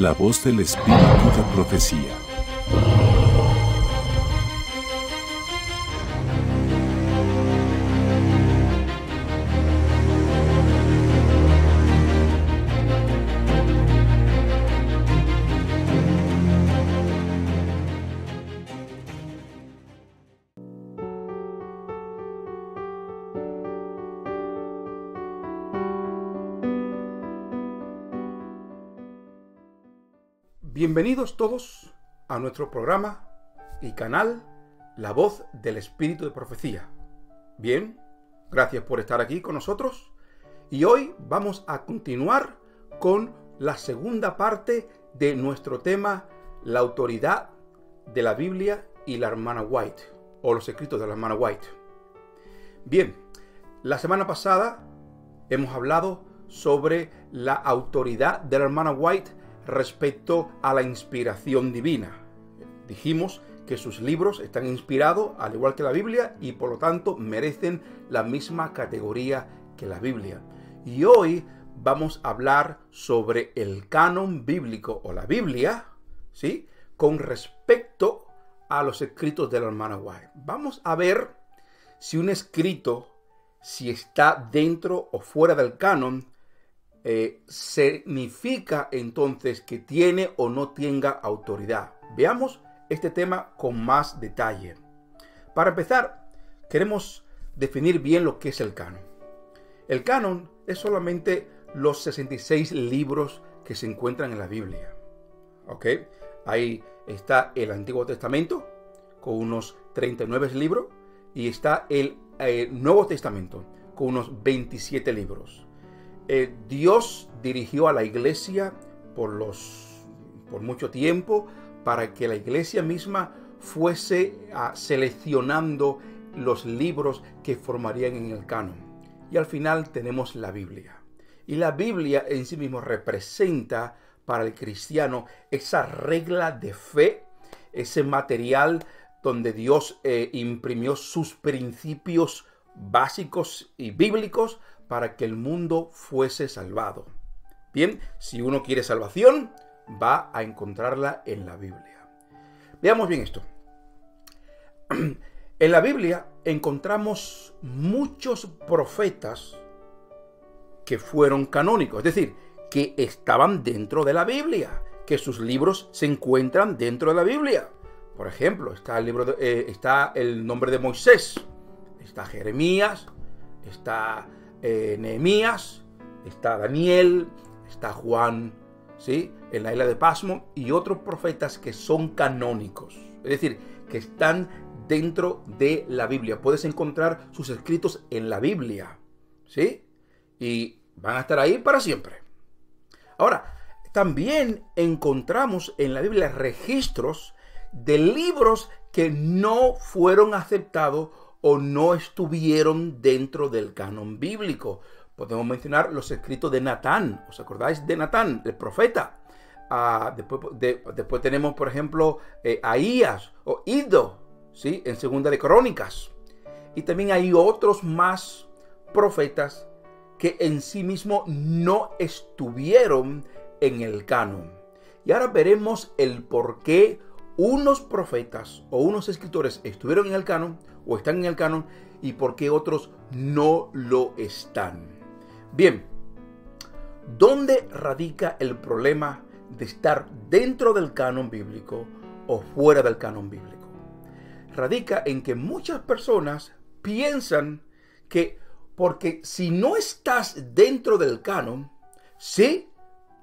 La voz del Espíritu de Profecía. Bienvenidos todos a nuestro programa y canal La Voz del Espíritu de Profecía. Bien, gracias por estar aquí con nosotros y hoy vamos a continuar con la segunda parte de nuestro tema, la autoridad de la Biblia y la hermana White, o los escritos de la hermana White. Bien, la semana pasada hemos hablado sobre la autoridad de la hermana White respecto a la inspiración divina. Dijimos que sus libros están inspirados al igual que la Biblia y por lo tanto merecen la misma categoría que la Biblia. Y hoy vamos a hablar sobre el canon bíblico o la Biblia, ¿sí?, con respecto a los escritos de la hermana White. Vamos a ver si un escrito, si está dentro o fuera del canon, significa entonces que tiene o no tenga autoridad. Veamos este tema con más detalle. Para empezar, queremos definir bien lo que es el canon. El canon es solamente los 66 libros que se encuentran en la Biblia. ¿Ok? Ahí está el Antiguo Testamento con unos 39 libros y está el Nuevo Testamento con unos 27 libros. Dios dirigió a la iglesia por mucho tiempo para que la iglesia misma fuese seleccionando los libros que formarían en el canon. Y al final tenemos la Biblia. Y la Biblia en sí mismo representa para el cristiano esa regla de fe, ese material donde Dios imprimió sus principios básicos y bíblicos para que el mundo fuese salvado. Bien, si uno quiere salvación, va a encontrarla en la Biblia. Veamos bien esto. En la Biblia encontramos muchos profetas que fueron canónicos, es decir, que estaban dentro de la Biblia, que sus libros se encuentran dentro de la Biblia. Por ejemplo, está el nombre de Moisés, está Jeremías, está Nehemías, está Daniel, está Juan, ¿sí?, en la isla de Pasmo, y otros profetas que son canónicos, es decir, que están dentro de la Biblia. Puedes encontrar sus escritos en la Biblia, ¿sí?, y van a estar ahí para siempre. Ahora, también encontramos en la Biblia registros de libros que no fueron aceptados o no estuvieron dentro del canon bíblico. Podemos mencionar los escritos de Natán. ¿Os acordáis de Natán, el profeta? Después tenemos, por ejemplo, Ahías o Iddo, ¿sí?, en Segunda de Crónicas. Y también hay otros más profetas que en sí mismos no estuvieron en el canon. Y ahora veremos el por qué unos profetas o unos escritores estuvieron en el canon o están en el canon y por qué otros no lo están. Bien, ¿dónde radica el problema de estar dentro del canon bíblico o fuera del canon bíblico? Radica en que muchas personas piensan que porque si no estás dentro del canon, sí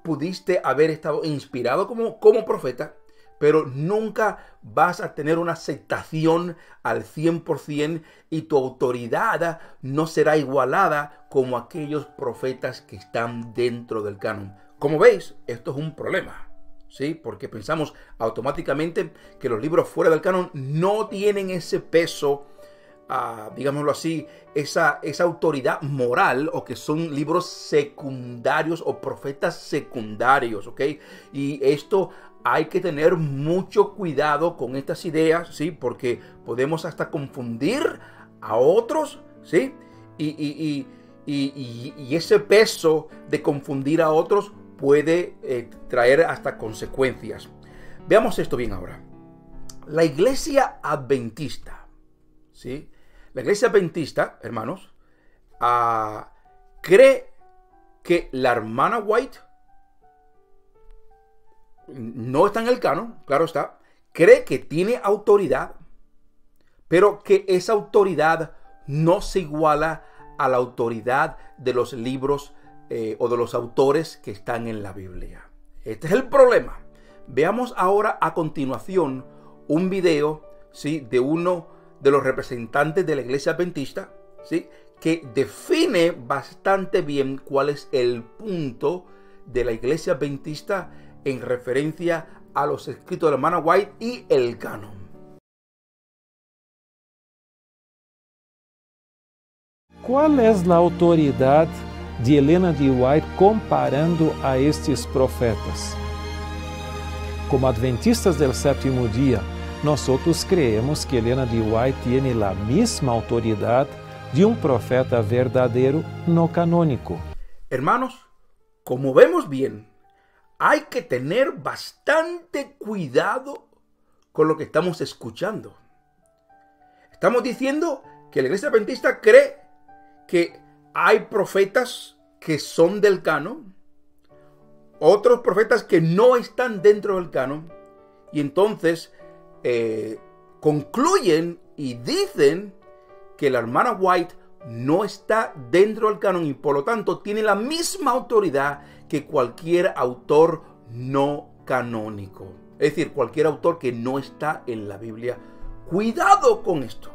pudiste haber estado inspirado como profeta, pero nunca vas a tener una aceptación al 100% y tu autoridad no será igualada como aquellos profetas que están dentro del canon. Como veis, esto es un problema, ¿sí? Porque pensamos automáticamente que los libros fuera del canon no tienen ese peso, digámoslo así, esa autoridad moral, o que son libros secundarios o profetas secundarios, ¿ok? Y esto hay que tener mucho cuidado con estas ideas, ¿sí? Porque podemos hasta confundir a otros, ¿sí? Y ese peso de confundir a otros puede traer hasta consecuencias. Veamos esto bien ahora. La iglesia adventista, ¿sí? La iglesia adventista, hermanos, cree que la hermana White no está en el canon, claro está. Cree que tiene autoridad, pero que esa autoridad no se iguala a la autoridad de los libros o de los autores que están en la Biblia. Este es el problema. Veamos ahora a continuación un video, ¿sí?, de uno de los representantes de la iglesia adventista, ¿sí?, que define bastante bien cuál es el punto de la iglesia adventista en referencia a los escritos de la hermana White y el canon. Qual é a autoridade de Helena de White comparando a estes profetas? Como adventistas del sétimo dia, nós creemos que Helena de White tiene a mesma autoridade de profeta verdadeiro no canônico. Hermanos, como vemos bien, hay que tener bastante cuidado con lo que estamos escuchando. Estamos diciendo que la iglesia adventista cree que hay profetas que son del canon, otros profetas que no están dentro del canon, y entonces concluyen y dicen que la hermana White no está dentro del canon y por lo tanto tiene la misma autoridad que cualquier autor no canónico. Es decir, cualquier autor que no está en la Biblia. Cuidado con esto.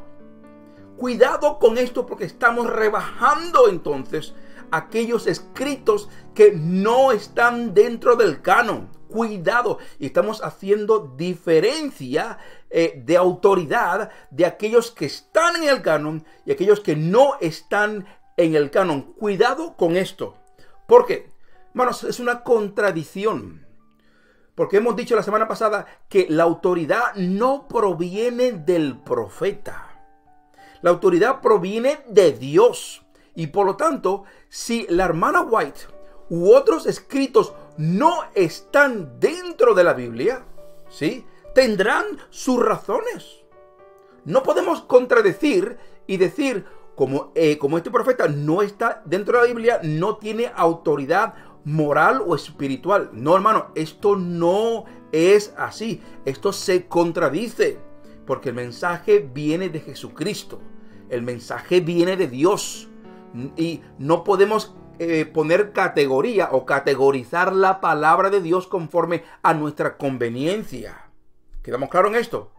Cuidado con esto porque estamos rebajando entonces aquellos escritos que no están dentro del canon. Cuidado. Y estamos haciendo diferencia de autoridad de aquellos que están en el canon y aquellos que no están en el canon. Cuidado con esto. ¿Por qué? Hermanos, es una contradicción. Porque hemos dicho la semana pasada que la autoridad no proviene del profeta. La autoridad proviene de Dios. Y por lo tanto, si la hermana White u otros escritos no están dentro de la Biblia, ¿sí?, tendrán sus razones. No podemos contradecir y decir, como este profeta no está dentro de la Biblia, no tiene autoridad moral o espiritual. No, hermano, esto no es así. Esto se contradice, porque el mensaje viene de Jesucristo. El mensaje viene de Dios. Y no podemos poner categoría o categorizar la palabra de Dios conforme a nuestra conveniencia. ¿Quedamos claros en esto?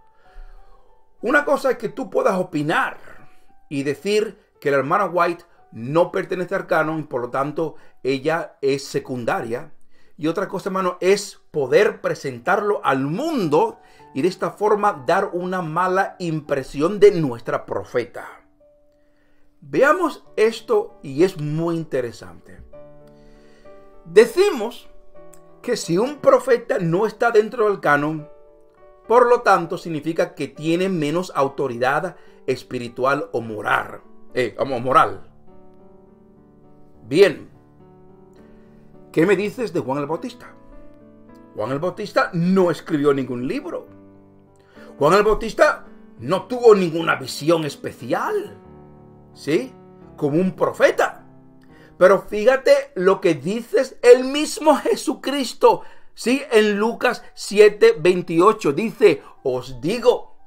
Una cosa es que tú puedas opinar y decir que la hermana White no pertenece al canon, por lo tanto ella es secundaria. Y otra cosa, hermano, es poder presentarlo al mundo y de esta forma dar una mala impresión de nuestra profeta. Veamos esto y es muy interesante. Decimos que si un profeta no está dentro del canon, por lo tanto significa que tiene menos autoridad espiritual o moral. Bien, ¿qué me dices de Juan el Bautista? Juan el Bautista no escribió ningún libro. Juan el Bautista no tuvo ninguna visión especial, ¿sí?, como un profeta. Pero fíjate lo que dice el mismo Jesucristo, ¿sí?, en Lucas 7:28. Dice, os digo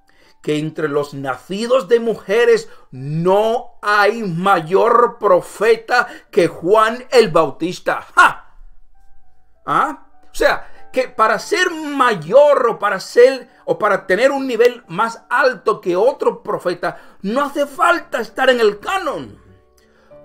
que entre los nacidos de mujeres no hay mayor profeta que Juan el Bautista. ¡Ja! ¿Ah? O sea, que para ser mayor o para tener un nivel más alto que otro profeta, no hace falta estar en el canon.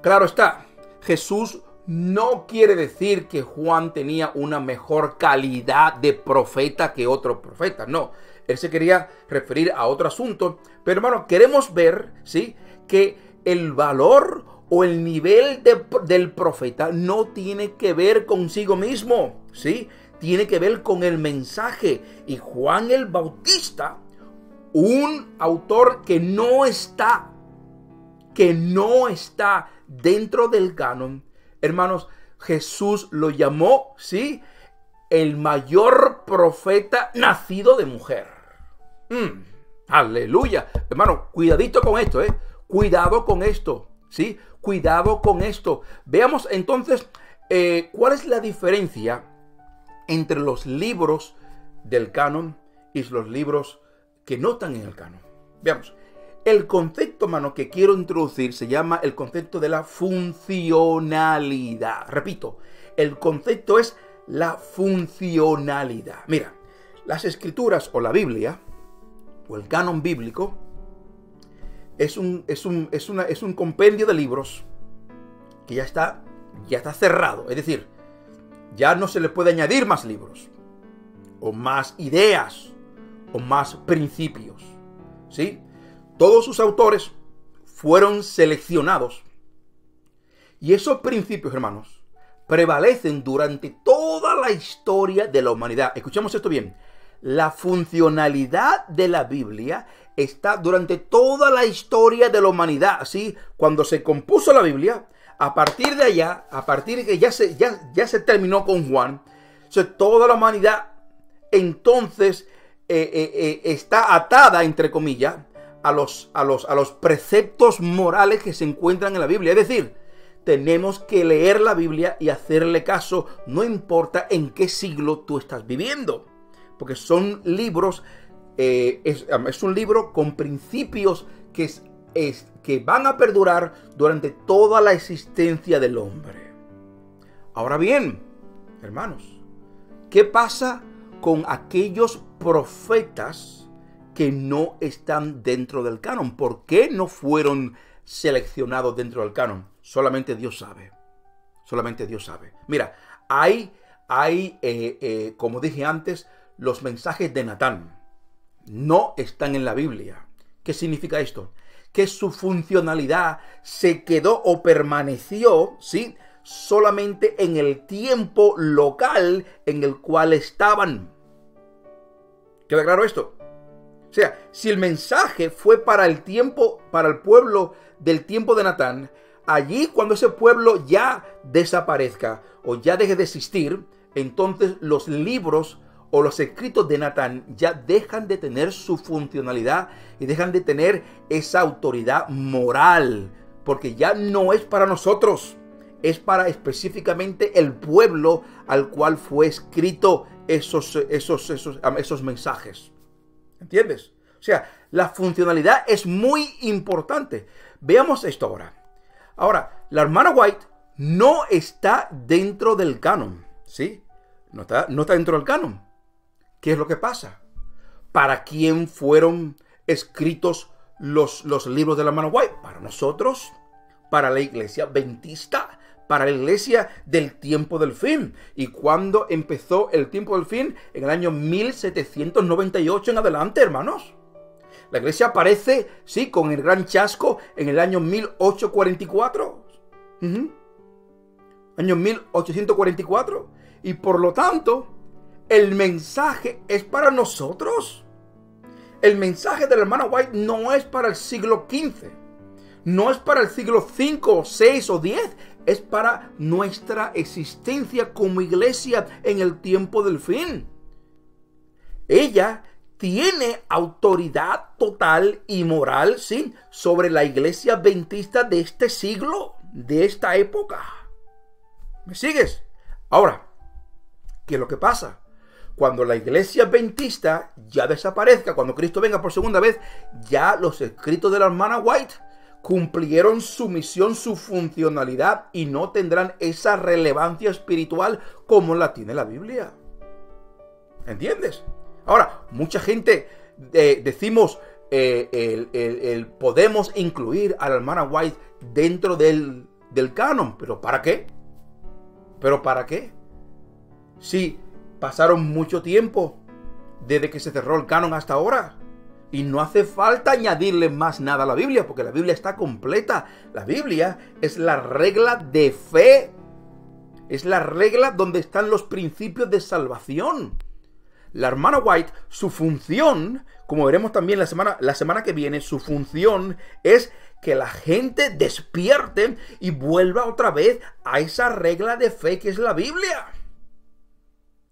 Claro está, Jesús no quiere decir que Juan tenía una mejor calidad de profeta que otro profeta. No, él se quería referir a otro asunto. Pero hermano, queremos ver, ¿sí?, que el valor o el nivel del profeta no tiene que ver consigo mismo, ¿sí? Tiene que ver con el mensaje. Y Juan el Bautista, un autor que no está dentro del canon, hermanos, Jesús lo llamó, ¿sí?, el mayor profeta nacido de mujer. Aleluya. Hermano, cuidadito con esto, Cuidado con esto, ¿sí? Cuidado con esto. Veamos entonces cuál es la diferencia entre los libros del canon y los libros que no están en el canon. Veamos. El concepto, hermano, que quiero introducir se llama el concepto de la funcionalidad. Repito, el concepto es la funcionalidad. Mira, las escrituras o la Biblia o el canon bíblico es un compendio de libros que ya está cerrado. Es decir, ya no se le puede añadir más libros o más ideas o más principios, ¿sí? Todos sus autores fueron seleccionados y esos principios, hermanos, prevalecen durante toda la historia de la humanidad. Escuchemos esto bien. La funcionalidad de la Biblia está durante toda la historia de la humanidad. ¿Sí? Cuando se compuso la Biblia, a partir de allá, a partir de que ya se terminó con Juan, toda la humanidad entonces está atada, entre comillas, a los preceptos morales que se encuentran en la Biblia. Es decir, tenemos que leer la Biblia y hacerle caso, no importa en qué siglo tú estás viviendo. Porque son libros, es un libro con principios que van a perdurar durante toda la existencia del hombre. Ahora bien, hermanos, ¿qué pasa con aquellos profetas que no están dentro del canon? ¿Por qué no fueron seleccionados dentro del canon? Solamente Dios sabe. Solamente Dios sabe. Mira, hay como dije antes, los mensajes de Natán no están en la Biblia. ¿Qué significa esto? Que su funcionalidad se quedó o permaneció, ¿sí?, solamente en el tiempo local en el cual estaban. ¿Queda claro esto? O sea, si el mensaje fue para el pueblo del tiempo de Natán, allí cuando ese pueblo ya desaparezca o ya deje de existir, entonces los libros o los escritos de Natán ya dejan de tener su funcionalidad y dejan de tener esa autoridad moral, porque ya no es para nosotros, es para específicamente el pueblo al cual fue escrito esos mensajes. ¿Entiendes? O sea, la funcionalidad es muy importante. Veamos esto ahora. Ahora, la hermana White no está dentro del canon, ¿sí? No está dentro del canon. ¿Qué es lo que pasa? ¿Para quién fueron escritos los libros de la hermana White? Para nosotros, para la iglesia adventista, para la iglesia del tiempo del fin. ¿Y cuándo empezó el tiempo del fin? En el año 1798 en adelante, hermanos. La iglesia aparece, sí, con el gran chasco en el año 1844. Año 1844. Y por lo tanto, el mensaje es para nosotros. El mensaje de la hermana White no es para el siglo XV. No es para el siglo V, o 6 o 10. Es para nuestra existencia como iglesia en el tiempo del fin. Ella tiene autoridad total y moral, ¿sí?, sobre la iglesia adventista de este siglo, de esta época. ¿Me sigues? Ahora, ¿qué es lo que pasa? Cuando la iglesia adventista ya desaparezca, cuando Cristo venga por segunda vez, ya los escritos de la hermana White cumplieron su misión, su funcionalidad, y no tendrán esa relevancia espiritual como la tiene la Biblia. ¿Entiendes? Ahora, mucha gente decimos, podemos incluir a la hermana White dentro del canon. ¿Pero para qué? ¿Pero para qué? Si pasaron mucho tiempo desde que se cerró el canon hasta ahora. Y no hace falta añadirle más nada a la Biblia, porque la Biblia está completa. La Biblia es la regla de fe. Es la regla donde están los principios de salvación. La hermana White, su función, como veremos también la semana que viene, su función es que la gente despierte y vuelva otra vez a esa regla de fe que es la Biblia.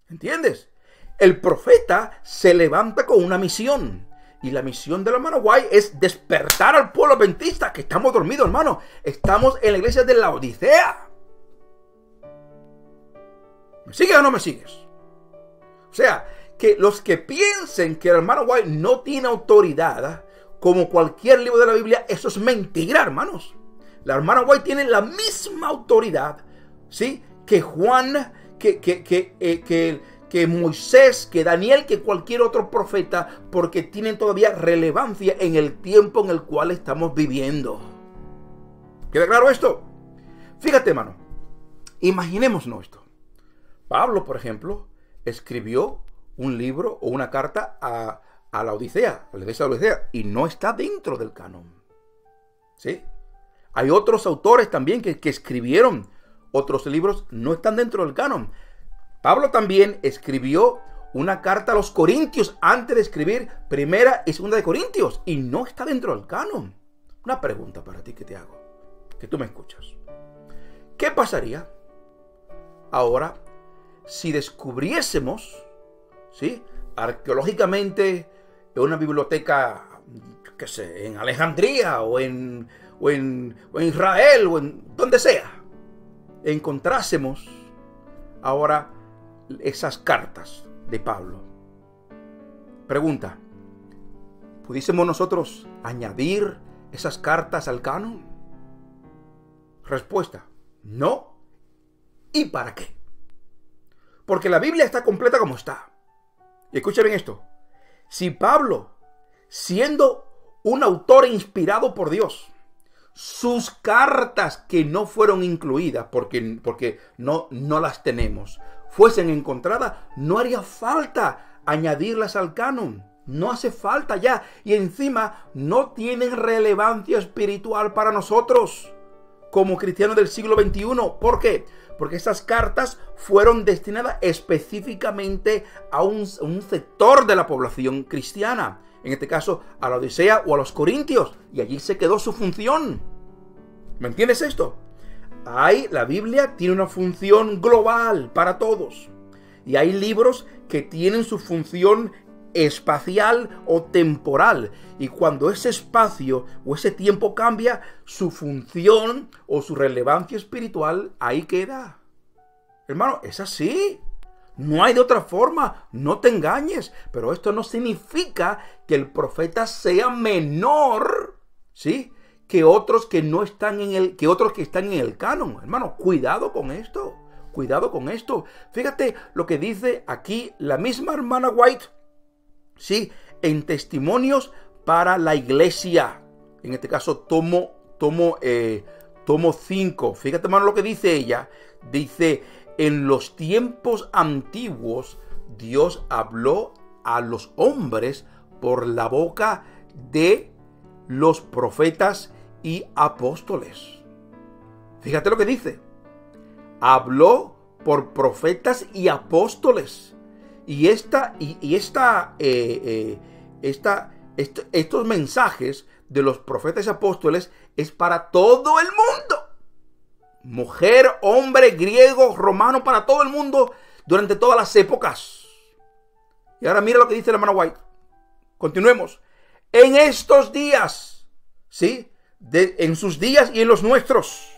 ¿Entiendes? El profeta se levanta con una misión. Y la misión del hermano White es despertar al pueblo adventista, que estamos dormidos, hermano. Estamos en la iglesia de Laodicea. ¿Me sigues o no me sigues? O sea, que los que piensen que el hermano White no tiene autoridad, como cualquier libro de la Biblia, eso es mentira, hermanos. La hermana White tiene la misma autoridad, ¿sí?, que Juan, que Moisés, que Daniel, que cualquier otro profeta, porque tienen todavía relevancia en el tiempo en el cual estamos viviendo. ¿Queda claro esto? Fíjate, hermano, imaginémonos esto. Pablo, por ejemplo, escribió un libro o una carta a la Odisea, a la iglesia de la Odisea, y no está dentro del canon. ¿Sí? Hay otros autores también que escribieron otros libros, no están dentro del canon. Pablo también escribió una carta a los Corintios antes de escribir Primera y Segunda de Corintios, y no está dentro del canon. Una pregunta para ti que te hago, que tú me escuchas. ¿Qué pasaría ahora si descubriésemos, ¿sí?, arqueológicamente en una biblioteca, qué sé, en Alejandría o en Israel o en donde sea, encontrásemos ahora esas cartas de Pablo? Pregunta: ¿pudiésemos nosotros añadir esas cartas al canon? Respuesta: no. ¿Y para qué? Porque la Biblia está completa como está. Y escuchen bien esto. Si Pablo, siendo un autor inspirado por Dios, sus cartas que no fueron incluidas, porque no las tenemos, fuesen encontradas, no haría falta añadirlas al canon. No hace falta ya. Y encima no tienen relevancia espiritual para nosotros como cristianos del siglo XXI. ¿Por qué? Porque estas cartas fueron destinadas específicamente a un sector de la población cristiana. En este caso, a la Odisea o a los Corintios. Y allí se quedó su función. ¿Me entiendes esto? La Biblia tiene una función global para todos. Y hay libros que tienen su función espacial o temporal, y cuando ese espacio o ese tiempo cambia, su función o su relevancia espiritual ahí queda. Hermano, es así, no hay de otra forma, no te engañes. Pero esto no significa que el profeta sea menor, ¿sí?, que otros que no están que otros que están en el canon. Hermano, cuidado con esto, cuidado con esto. Fíjate lo que dice aquí la misma hermana White, sí, en Testimonios para la Iglesia. En este caso, tomo 5. Fíjate, hermano, lo que dice ella. Dice: en los tiempos antiguos, Dios habló a los hombres por la boca de los profetas y apóstoles. Fíjate lo que dice. Habló por profetas y apóstoles. Y estos mensajes de los profetas y apóstoles es para todo el mundo. Mujer, hombre, griego, romano, para todo el mundo durante todas las épocas. Y ahora mira lo que dice la hermana White. Continuemos. En estos días, ¿sí?, en sus días y en los nuestros,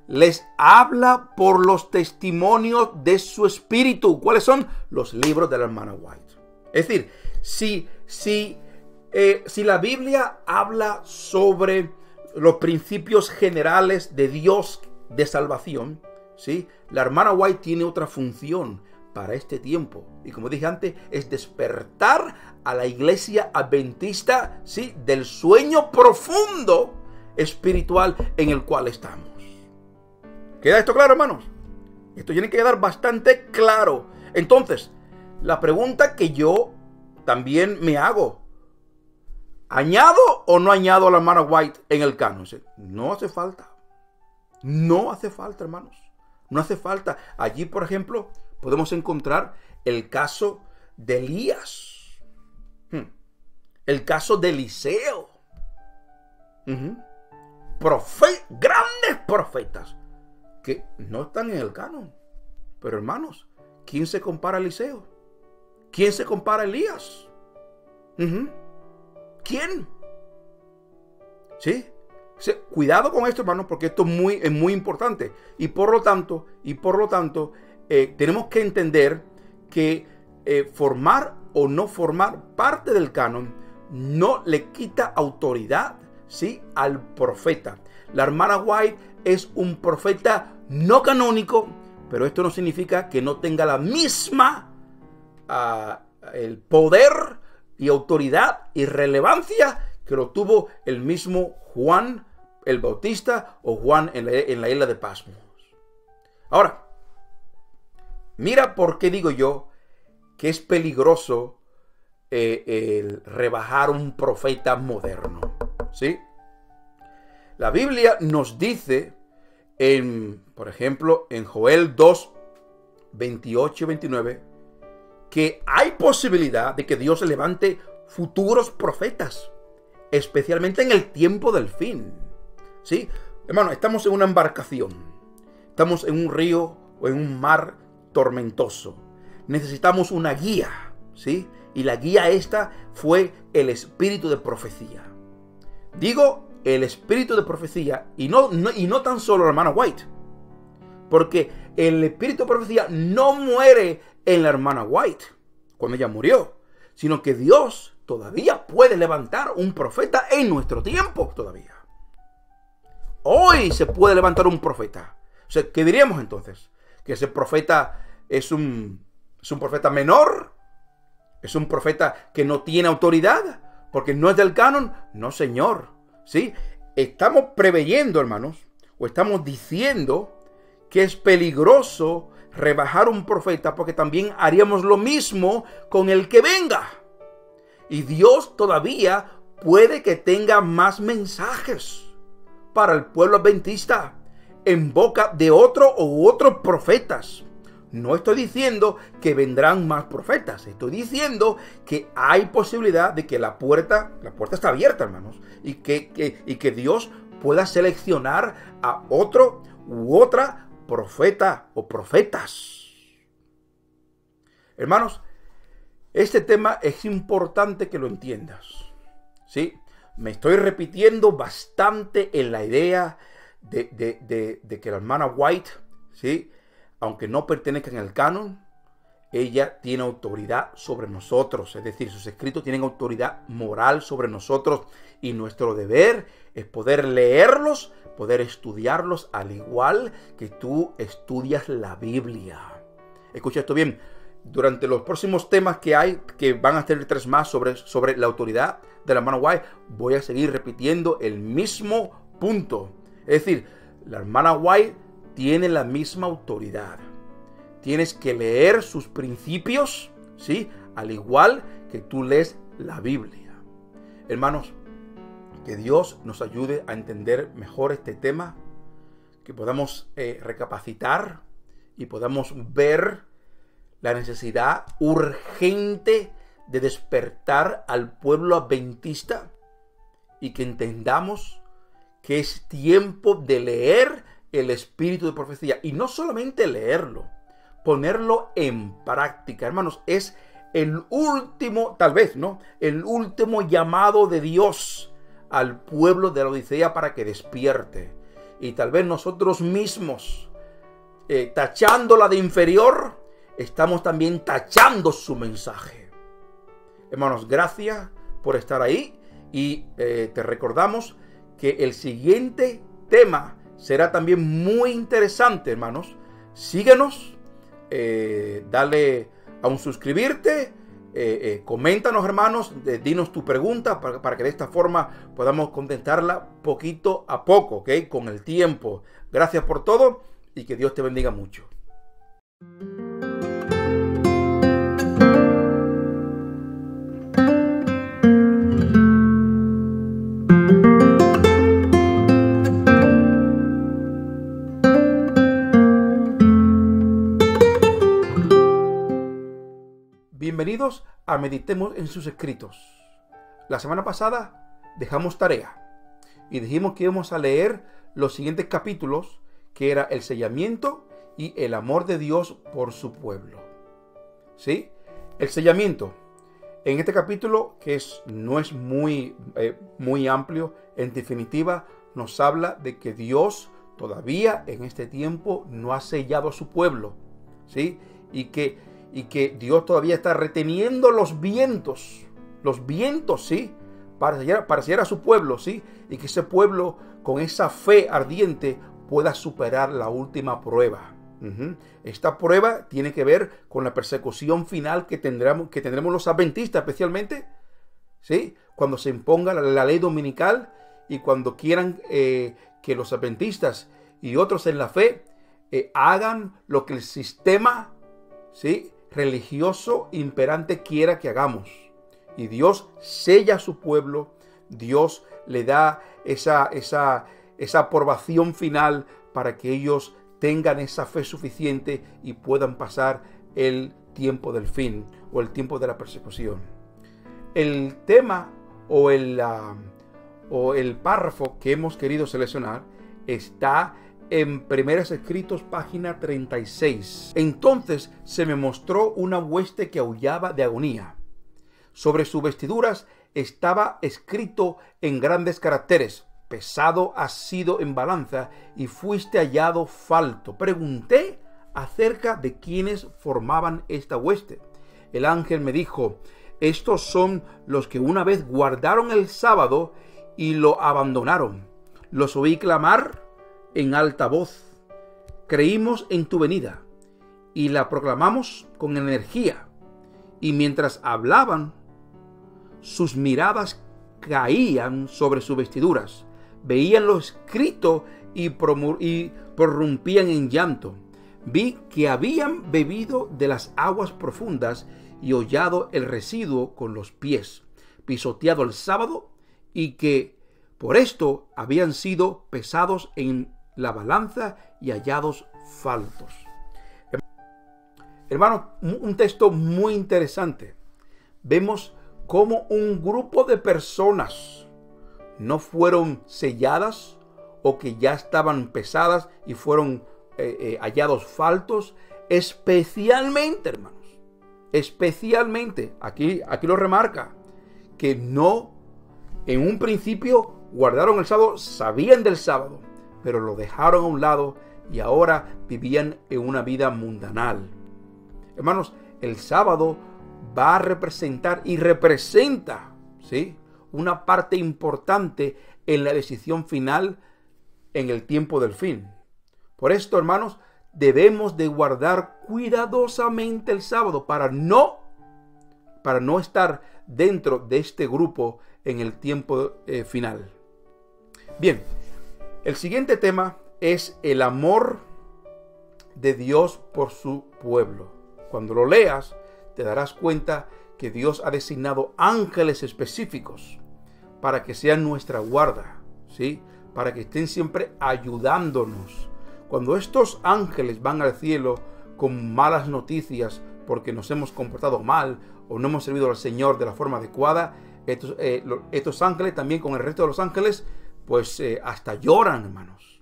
les habla por los testimonios de su espíritu. ¿Cuáles son? Los libros de la hermana White. Es decir, si la Biblia habla sobre los principios generales de Dios de salvación, ¿sí?, la hermana White tiene otra función para este tiempo. Y como dije antes, es despertar a la iglesia adventista, ¿sí?, del sueño profundo espiritual en el cual estamos. ¿Queda esto claro, hermanos? Esto tiene que quedar bastante claro. Entonces, la pregunta que yo también me hago: ¿añado o no añado a la hermana White en el canon? No hace falta. No hace falta, hermanos. No hace falta. Allí, por ejemplo, podemos encontrar el caso de Elías. El caso de Eliseo. grandes profetas que no están en el canon. Pero hermanos, ¿quién se compara a Eliseo? ¿Quién se compara a Elías? ¿Quién? ¿Sí? Cuidado con esto, hermanos, porque esto es muy importante. Y por lo tanto, tenemos que entender que formar o no formar parte del canon no le quita autoridad, ¿sí?, al profeta. La hermana White es un profeta no canónico, pero esto no significa que no tenga la misma el poder y autoridad y relevancia que lo tuvo el mismo Juan el Bautista o Juan en la isla de Patmos. Ahora, mira por qué digo yo que es peligroso el rebajar un profeta moderno, ¿sí? La Biblia nos dice, por ejemplo, en Joel 2, 28 y 29, que hay posibilidad de que Dios levante futuros profetas, especialmente en el tiempo del fin. ¿Sí? Hermano, estamos en una embarcación, estamos en un río o en un mar tormentoso. Necesitamos una guía, ¿sí? Y la guía esta fue el espíritu de profecía. Digo el espíritu de profecía y no tan solo la hermana White, porque el espíritu de profecía no muere en la hermana White cuando ella murió, sino que Dios todavía puede levantar un profeta en nuestro tiempo todavía. Hoy se puede levantar un profeta. O sea, ¿qué diríamos entonces? ¿Que ese profeta es un profeta menor? ¿Es un profeta que no tiene autoridad porque no es del canon? No, señor. ¿Sí? Estamos preveyendo, hermanos, o estamos diciendo que es peligroso rebajar un profeta porque también haríamos lo mismo con el que venga. Y Dios todavía puede que tenga más mensajes para el pueblo adventista en boca de otro u otros profetas. No estoy diciendo que vendrán más profetas. Estoy diciendo que hay posibilidad de que la puerta está abierta, hermanos. Y que Dios pueda seleccionar a otro u otra profeta o profetas. Hermanos, este tema es importante que lo entiendas. ¿Sí? Me estoy repitiendo bastante en la idea de que la hermana White, ¿sí?, aunque no pertenezca en el canon, ella tiene autoridad sobre nosotros. Es decir, sus escritos tienen autoridad moral sobre nosotros. Y nuestro deber es poder leerlos, poder estudiarlos al igual que tú estudias la Biblia. Escucha esto bien. Durante los próximos temas que hay, que van a tener 3 más sobre la autoridad de la hermana White, voy a seguir repitiendo el mismo punto. Es decir, la hermana White tiene la misma autoridad. Tienes que leer sus principios, ¿sí?, al igual que tú lees la Biblia. Hermanos, que Dios nos ayude a entender mejor este tema, que podamos recapacitar y podamos ver la necesidad urgente de despertar al pueblo adventista y que entendamos que es tiempo de leer el espíritu de profecía. Y no solamente leerlo, ponerlo en práctica. Hermanos, es el último, tal vez, ¿no?, el último llamado de Dios al pueblo de la Odisea para que despierte. Y tal vez nosotros mismos, tachándola de inferior, estamos también tachando su mensaje. Hermanos, gracias por estar ahí. Y te recordamos que el siguiente tema será también muy interesante, hermanos. Síguenos, dale a un suscribirte, coméntanos, hermanos, dinos tu pregunta para que de esta forma podamos contestarla poquito a poco, ¿ok?, con el tiempo. Gracias por todo y que Dios te bendiga mucho. Bienvenidos a Meditemos en sus escritos. La semana pasada dejamos tarea y dijimos que íbamos a leer los siguientes capítulos, que era el sellamiento y el amor de Dios por su pueblo. ¿Sí? El sellamiento. En este capítulo, que no es muy amplio, en definitiva, nos habla de que Dios todavía en este tiempo no ha sellado a su pueblo, ¿sí? Y que Dios todavía está reteniendo los vientos, ¿sí? Para sellar a su pueblo, ¿sí? Y que ese pueblo, con esa fe ardiente, pueda superar la última prueba. Esta prueba tiene que ver con la persecución final que tendremos los adventistas, especialmente, ¿sí? Cuando se imponga la ley dominical y cuando quieran que los adventistas y otros en la fe hagan lo que el sistema, ¿sí?, religioso imperante quiera que hagamos. Y Dios sella a su pueblo, Dios le da esa aprobación final para que ellos tengan esa fe suficiente y puedan pasar el tiempo del fin o el tiempo de la persecución. El tema o el párrafo que hemos querido seleccionar está en Primeros Escritos, página 36. Entonces se me mostró una hueste que aullaba de agonía. Sobre sus vestiduras estaba escrito en grandes caracteres: pesado has sido en balanza y fuiste hallado falto. Pregunté acerca de quienes formaban esta hueste. El ángel me dijo: estos son los que una vez guardaron el sábado y lo abandonaron. Los oí clamar en alta voz: creímos en tu venida y la proclamamos con energía. Y mientras hablaban, sus miradas caían sobre sus vestiduras. Veían lo escrito y prorrumpían en llanto. Vi que habían bebido de las aguas profundas y hollado el residuo con los pies, pisoteado el sábado, y que por esto habían sido pesados en la balanza y hallados faltos. Hermanos, un texto muy interesante. Vemos cómo un grupo de personas no fueron selladas o que ya estaban pesadas y fueron hallados faltos, especialmente, hermanos, especialmente, aquí lo remarca, que no, en un principio guardaron el sábado, sabían del sábado, pero lo dejaron a un lado y ahora vivían en una vida mundanal. Hermanos, el sábado va a representar y representa, ¿sí?, una parte importante en la decisión final en el tiempo del fin. Por esto, hermanos, debemos de guardar cuidadosamente el sábado para no estar dentro de este grupo en el tiempo final. Bien, el siguiente tema es el amor de Dios por su pueblo. Cuando lo leas, te darás cuenta que Dios ha designado ángeles específicos para que sean nuestra guarda, ¿sí?, para que estén siempre ayudándonos. Cuando estos ángeles van al cielo con malas noticias porque nos hemos comportado mal o no hemos servido al Señor de la forma adecuada, estos ángeles también, con el resto de los ángeles, pues hasta lloran, hermanos.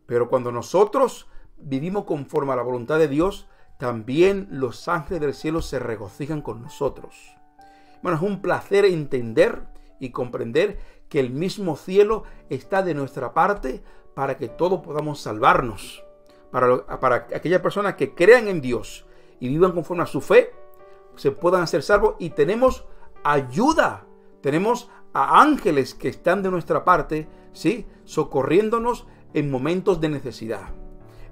Pero cuando nosotros vivimos conforme a la voluntad de Dios, también los ángeles del cielo se regocijan con nosotros. Bueno, es un placer entender y comprender que el mismo cielo está de nuestra parte para que todos podamos salvarnos. Para aquellas personas que crean en Dios y vivan conforme a su fe, se puedan hacer salvos, y tenemos ayuda. Tenemos a ángeles que están de nuestra parte, ¿sí?, socorriéndonos en momentos de necesidad.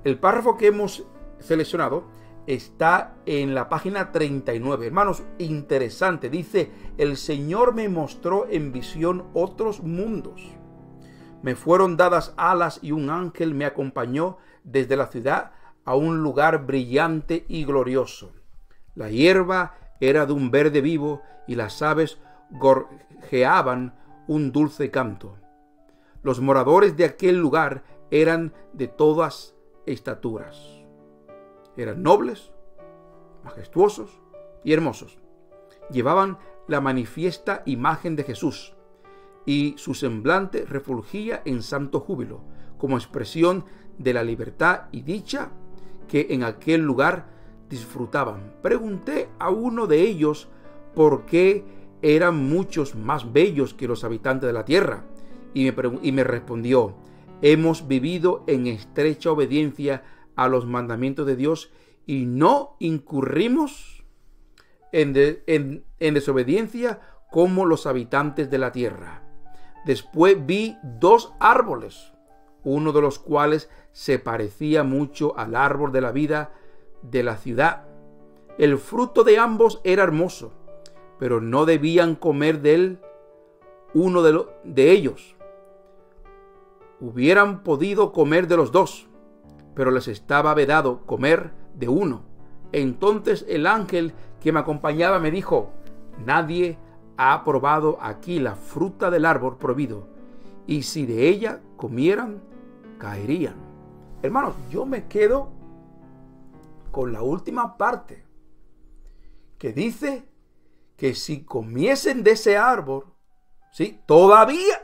El párrafo que hemos seleccionado está en la página 39. Hermanos, interesante. Dice: el Señor me mostró en visión otros mundos. Me fueron dadas alas y un ángel me acompañó desde la ciudad a un lugar brillante y glorioso. La hierba era de un verde vivo y las aves gorjeaban un dulce canto. Los moradores de aquel lugar eran de todas estaturas. Eran nobles, majestuosos y hermosos. Llevaban la manifiesta imagen de Jesús y su semblante refulgía en santo júbilo, como expresión de la libertad y dicha que en aquel lugar disfrutaban. Pregunté a uno de ellos por qué eran muchos más bellos que los habitantes de la tierra, y me respondió: hemos vivido en estrecha obediencia a los mandamientos de Dios y no incurrimos en desobediencia como los habitantes de la tierra. Después vi 2 árboles, uno de los cuales se parecía mucho al árbol de la vida de la ciudad. El fruto de ambos era hermoso, pero no debían comer de él uno de ellos. Hubieran podido comer de los 2, pero les estaba vedado comer de uno. Entonces el ángel que me acompañaba me dijo: nadie ha probado aquí la fruta del árbol prohibido, y si de ella comieran, caerían. Hermanos, yo me quedo con la última parte, que dice que si comiesen de ese árbol, ¿sí? Todavía,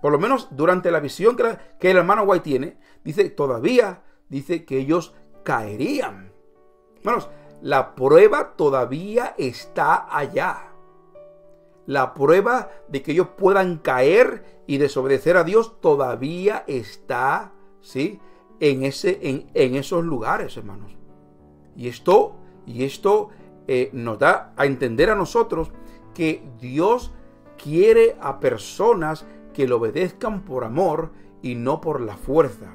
por lo menos durante la visión que el hermano White tiene, dice que ellos caerían. Hermanos, la prueba todavía está allá. La prueba de que ellos puedan caer y desobedecer a Dios todavía está, ¿sí?, en esos lugares, hermanos. Y esto nos da a entender a nosotros que Dios quiere a personas que le obedezcan por amor y no por la fuerza.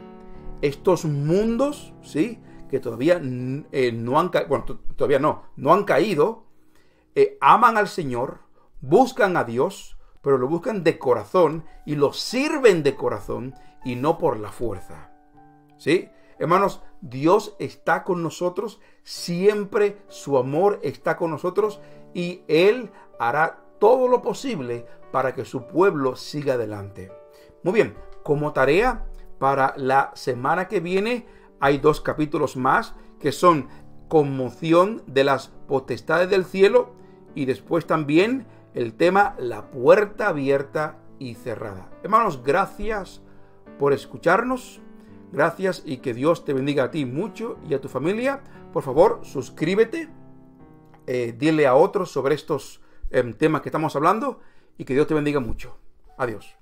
Estos mundos, ¿sí?, que todavía no han caído, aman al Señor, buscan a Dios, pero lo buscan de corazón y lo sirven de corazón y no por la fuerza. ¿Sí? Hermanos, Dios está con nosotros, siempre su amor está con nosotros y Él hará todo lo posible para que su pueblo siga adelante. Muy bien, como tarea para la semana que viene hay 2 capítulos más que son conmoción de las potestades del cielo y después también el tema la puerta abierta y cerrada. Hermanos, gracias por escucharnos. Gracias y que Dios te bendiga a ti mucho y a tu familia. Por favor, suscríbete, dile a otros sobre estos temas que estamos hablando y que Dios te bendiga mucho. Adiós.